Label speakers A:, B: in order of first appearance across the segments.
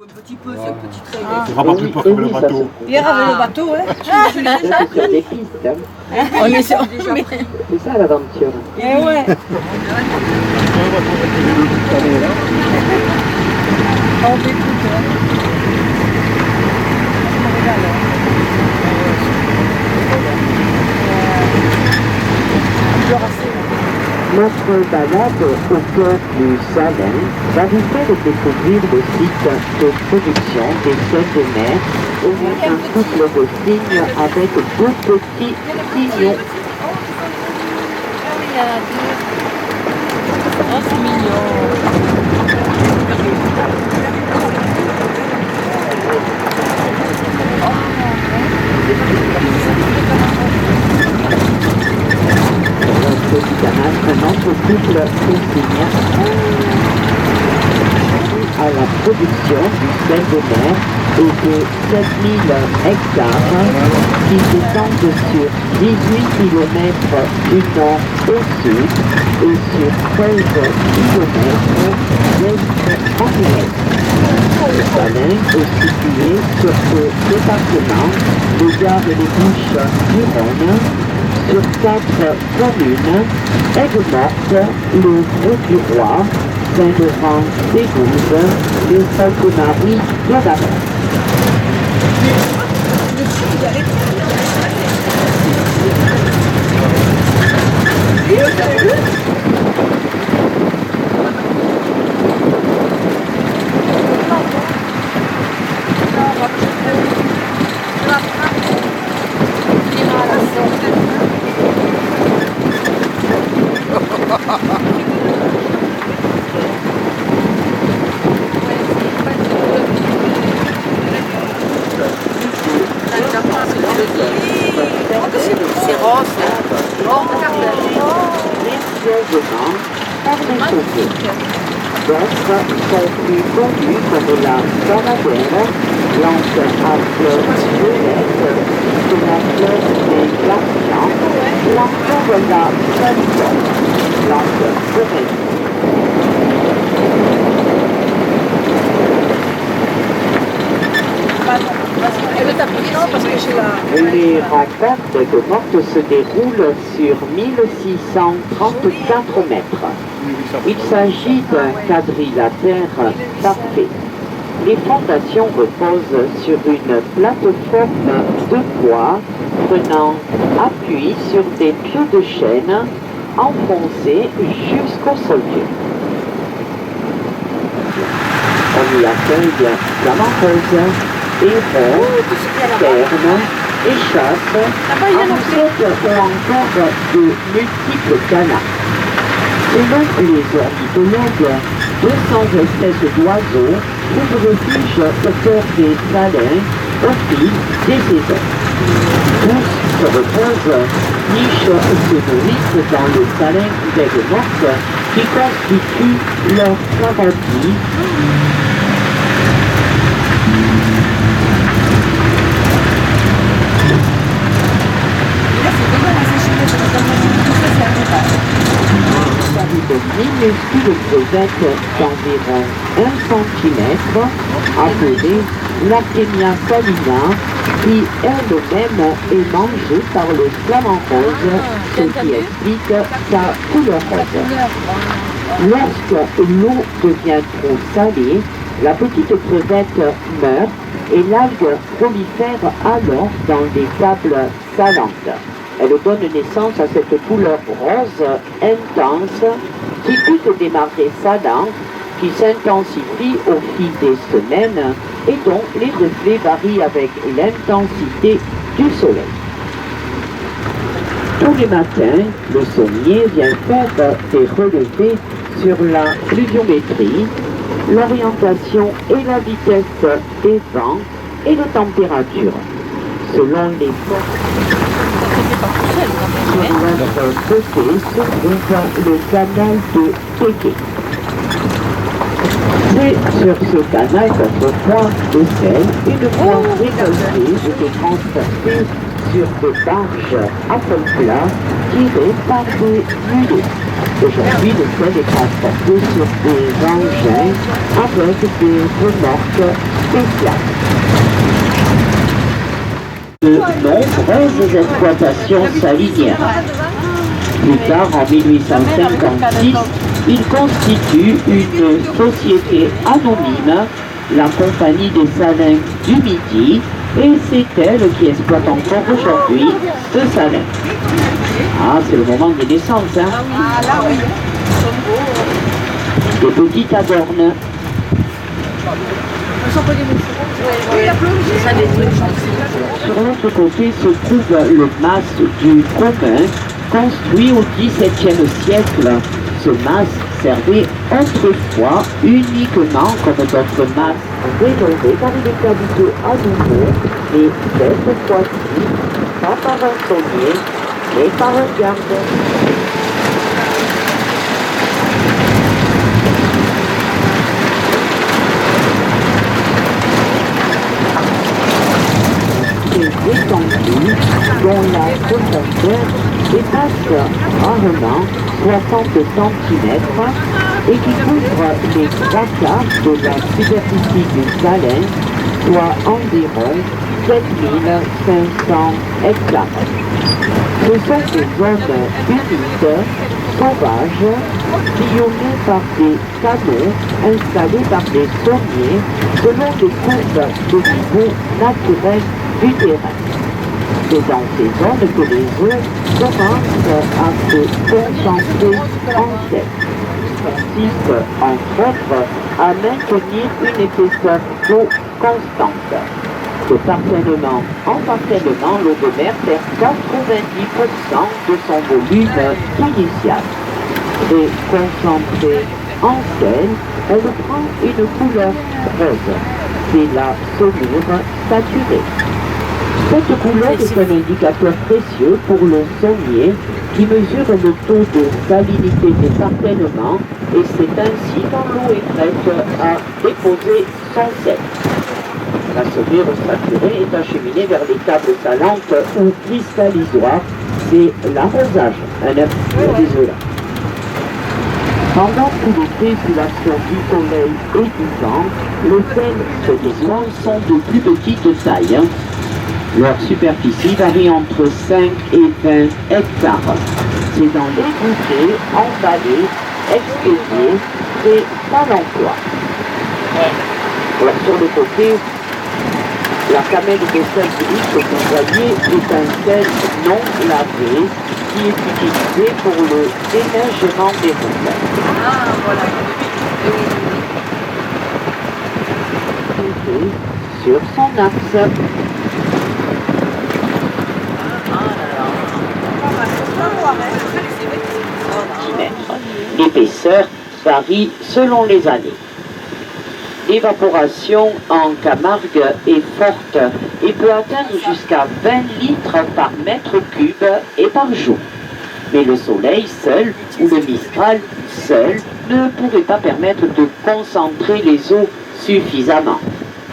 A: Un petit peu, c'est un petit trait.
B: Ce sera pas plus fort que le bateau.
C: Hier avec le bateau, hein.
D: Sur des pistes, hein.
C: On est sur.
D: C'est ça l'aventure.
C: Eh ouais. On t'écoute, hein.
D: Notre balade au cœur du Salin va vous faire découvrir le site de production des sels de mer où un couple de cygnes avec deux petits signons.
C: Oh, c'est mignon.
D: Un autre couple de cygnes à la production du sel de mer et de 7000 hectares qui s'étendent sur 18 km du nord au sud et sur 13 km d'est en ouest. Le Salin est situé sur ce département, les gares et les Bouches du Rhône, sur 4 communes, Aigues-Mortes, le Grau-du-Roi, Saint-Laurent-des-Goudes et Sainte-Marie de la Mer.
A: C'est rose,
D: Précieusement par les côtés. D'autres sont plus connus comme la baladère, plante à fleurs violettes, de la fleur des glaciants, ou encore la salison, plante foraine. Les rencontres d'Aigues-Mortes se déroulent sur 1634 mètres. Il s'agit d'un quadrilatère parfait. Les fondations reposent sur une plateforme de bois prenant appui sur des pieux de chêne enfoncés jusqu'au solitude. On y accueille flamants roses, hérons, ternes, échasses, amoussettes ou encore de multiples canards. Selon les ornithologues, 200 espèces d'oiseaux trouvent refuge au cœur des salins au fil des saisons. Tous se reposent, nichent et se nourrissent dans le salin d'Aigues-Mortes qui constitue leur paradis. De minuscules crevettes d'environ 1 cm, appelées l'Artémia salina, qui elle-même est mangée par le flamant rose, ce qui explique sa couleur rose. Lorsque l'eau devient trop salée, la petite crevette meurt et l'algue prolifère alors dans des tables salantes. Elle donne naissance à cette couleur rose intense qui coûte des marées salantes qui s'intensifient au fil des semaines et dont les reflets varient avec l'intensité du soleil. Tous les matins, le saunier vient faire des relevés sur la pluviométrie, l'orientation et la vitesse des vents et la température. Selon les forces sur notre côté se trouve le canal de Kéké. C'est sur ce canal qu'autrefois le sel, une fois récolté, était transporté sur des barges à fond plat tirées par des mulets. Aujourd'hui, le sel est transporté sur des engins avec des remorques spéciales. De nombreuses exploitations salinières. Plus tard, en 1856, il constitue une société anonyme, la Compagnie des Salins du Midi, et c'est elle qui exploite encore aujourd'hui ce salin. Ah, c'est le moment des naissances, hein?
A: Ah là, oui.
D: Des petites adornes.
A: Oui, la plonge. Ça des trucs gentils.
D: Sur l'autre côté se trouve le mas du commun, construit au XVIIe siècle. Ce mas servait autrefois uniquement comme d'autres mas rénovés par une qualité à nouveau, et cette fois-ci, pas par un saunier, mais par un garde. Étendue dont la profondeur dépasse rarement 60 cm et qui couvre les trois quarts de la superficie du salin, soit environ 7500 hectares. Ce sont des zones humides, sauvages, sillonnées par des canaux installés par des sauniers selon des courbes de niveau naturel du terrain. C'est dans ces zones que les eaux commencent à se concentrer en sel. Consiste entre autres à maintenir une épaisseur d'eau constante. De parcellement en parcellement, l'eau de mer perd 90% de son volume initial. Et concentrée en sel, elle prend une couleur rose. C'est la saumure saturée. Cette couleur est un indicateur précieux pour le saunier qui mesure le taux de salinité des parcellement et c'est ainsi quand l'eau est prête à déposer son sel. La saumure saturée est acheminée vers les tables salantes ou cristallisoires. C'est l'arrosage, un œuf désolant. Pendant tout l'été, sous l'action du soleil et du vent, les sels se dissolvent sont de plus petite taille. Leur superficie varie entre 5 et 20 hectares. C'est dans les gouttiers, emballés, expédiés et à l'emploi. Alors sur le côté, la camelle de sel gris que vous voyez est un sel non lavé qui est utilisé pour le déneigement des routes.
A: Ah, voilà.
D: Sur son axe. L'épaisseur varie selon les années. L'évaporation en Camargue est forte et peut atteindre jusqu'à 20 litres par mètre cube et par jour. Mais le soleil seul ou le mistral seul ne pourrait pas permettre de concentrer les eaux suffisamment.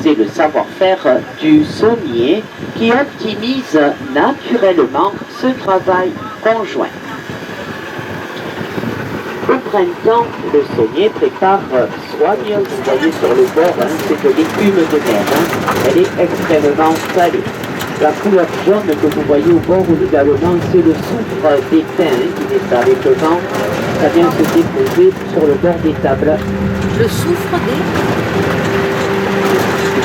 D: C'est le savoir-faire du saunier qui optimise naturellement ce travail conjoint. Au printemps, le saunier prépare soigne, vous voyez sur le bord, c'est de l'écume de mer, elle est extrêmement salée. La couleur jaune que vous voyez au bord également, c'est le soufre d'étain qui est avec le vent, ça vient se déposer sur le bord des tables.
A: Le soufre des...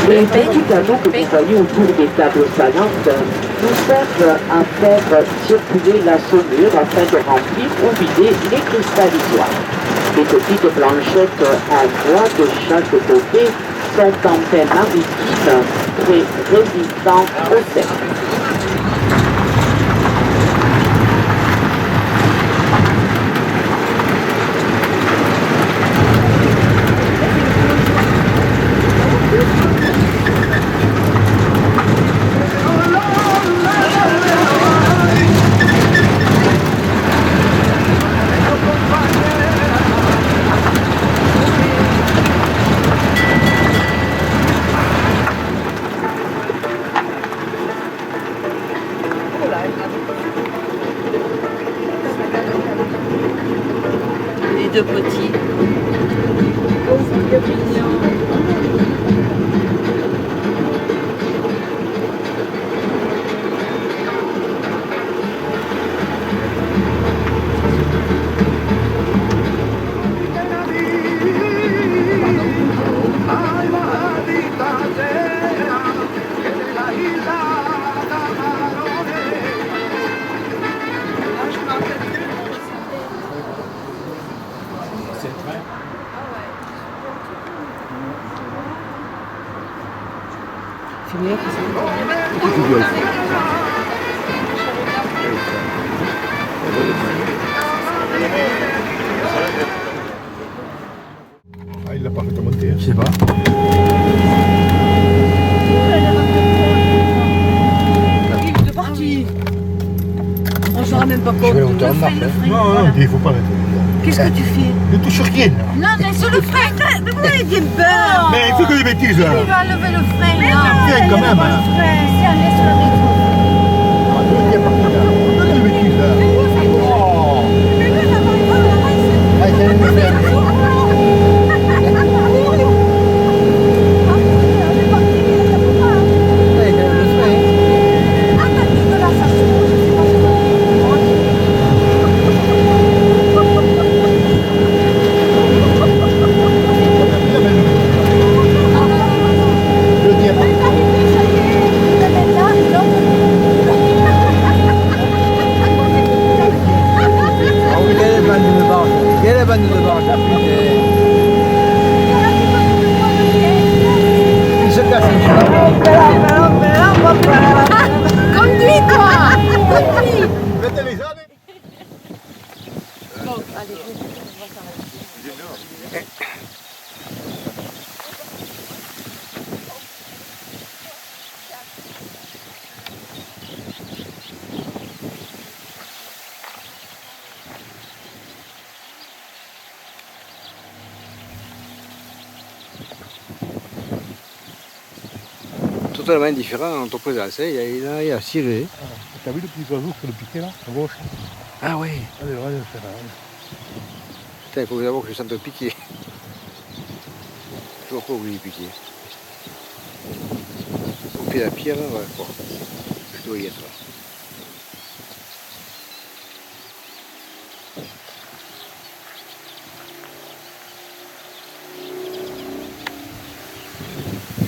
D: Les petits canaux que vous voyez autour des tables salantes nous servent à faire circuler la saumure afin de remplir ou vider les cristallisoires. Les petites blanchettes en bois de chaque côté sont en pain maritime très résistantes au sel.
A: de petits.
C: C'est meilleur que ça.
B: Ah, il l'a pas fait monter.
E: Je sais pas.
C: Il est parti. On s'en rend même pas
E: Je
C: compte.
E: vais longtemps en marche.
B: Non, non, il faut pas arrêter.
C: Qu'est-ce que tu fais?
B: Ne touche rien.
A: Non, mais sur le frein, mais moi, il vient peur.
B: Mais il fait que des bêtises là.
A: Il va lever le frein, là.
B: Tiens, quand même. Hein.
A: Si on est sur le rétro.
B: Ah, il y a pas que des bêtises là. Oh.
E: Ah, il allait nous faire. Ouais, il allait nous faire.
B: Le dis pas.
E: Ah oui, il y a les bandes de barge. Il y a les bandes de barge. Il se casse les
A: Conduis, toi. Conduis.
B: Mettez les années.
E: totalement différent en ton présence. Il a ciré.
B: T'as vu le petit oiseau sur le piquet là, à gauche?
E: Ah oui.
B: Allez, regarde le faire.
E: Putain, il faut d'abord que je sente le piquer. Je vois pas où il est piqué. Au pied de la pierre, ouais, bon. Je dois y être.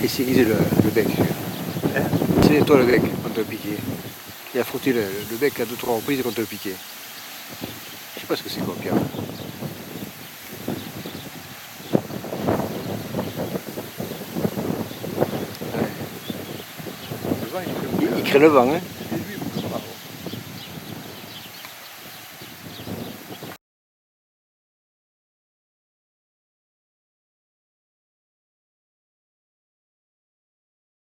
E: Et c'est le bec. C'est toi le bec quand tu as piqué. Il a frotté le bec à 2-3 reprises quand tu as piqué. Je sais pas ce que c'est quoi, Pierre. Ouais. Il crée le vent, hein.